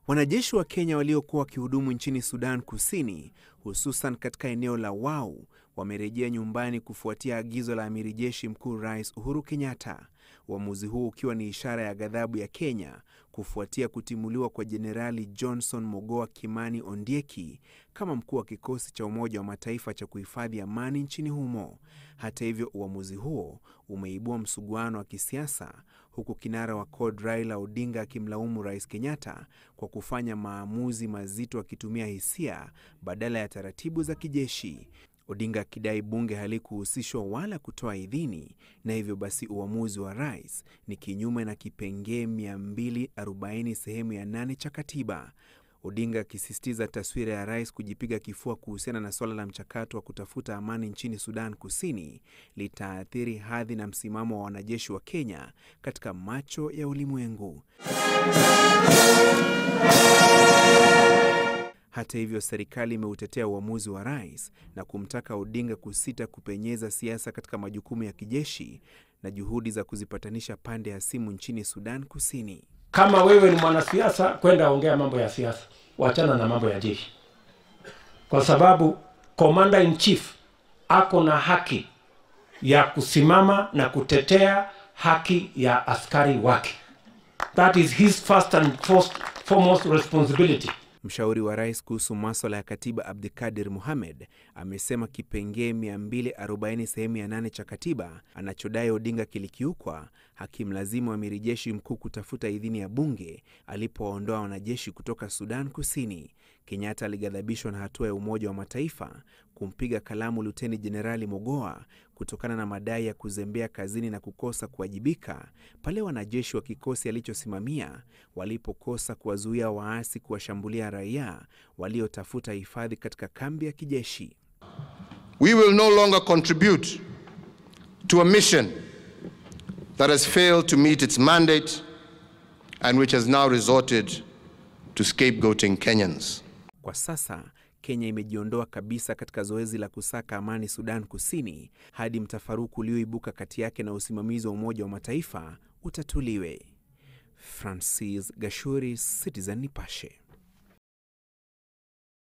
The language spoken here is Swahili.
Wanajeshi wa Kenya waliokuwa wakihudumu nchini Sudan Kusini, hususan katika eneo la Wau, wamerejea nyumbani kufuatia agizo la Amiri Jeshi Mkuu Rais Uhuru Kenyatta. Uamuzi huu ukiwa ni ishara ya ghadhabu ya Kenya kufuatia kutimuliwa kwa Jenerali Johnson Mogoa Kimani Ondieki kama mkuu wa kikosi cha Umoja wa Mataifa cha kuhifadhi amani nchini humo. Hata hivyo, uamuzi huo umeibua msuguano wa kisiasa, huku kinara wa CORD Raila Odinga akimlaumu Rais Kenyatta kwa kufanya maamuzi mazito akitumia hisia badala ya taratibu za kijeshi. Odinga akidai bunge halikuhusishwa wala kutoa idhini, na hivyo basi uamuzi wa rais ni kinyume na kipengee 240 sehemu ya 8 cha katiba. Odinga akisisitiza taswira ya rais kujipiga kifua kuhusiana na swala la mchakato wa kutafuta amani nchini Sudan Kusini litaathiri hadhi na msimamo wa wanajeshi wa Kenya katika macho ya ulimwengu. Hata hivyo, serikali imeutetea uamuzi wa rais na kumtaka Odinga kusita kupenyeza siasa katika majukumu ya kijeshi na juhudi za kuzipatanisha pande hasimu nchini Sudan Kusini. Kama wewe ni mwanasiasa, kwenda ongea mambo ya siasa, wachana na mambo ya jeshi. Kwa sababu Commander in Chief ako na haki ya kusimama na kutetea haki ya askari wake. That is his first and foremost responsibility. Mshauri wa rais kuhusu masuala ya katiba Abdikadir Mohamed amesema kipengee 240 sehemu ya 8 cha katiba anachodai Odinga kilikiukwa hakimlazimu Amiri Jeshi Mkuu kutafuta idhini ya bunge alipoondoa wanajeshi kutoka Sudan Kusini. Kenyatta alighadhabishwa na hatua ya Umoja wa Mataifa kumpiga kalamu Luteni Jenerali Mogoa kutokana na madai ya kuzembea kazini na kukosa kuwajibika pale wanajeshi wa kikosi alichosimamia walipokosa kuwazuia waasi kuwashambulia raia waliotafuta hifadhi katika kambi ya kijeshi. We will no longer contribute to a mission that has failed to meet its mandate and which has now resorted to scapegoating Kenyans. Kwa sasa, Kenya imejiondoa kabisa katika zoezi la kusaka amani Sudan Kusini hadi mtafaruku ulioibuka kati yake na usimamizi wa Umoja wa Mataifa utatuliwe. Francis Gashuri, Citizen Nipashe.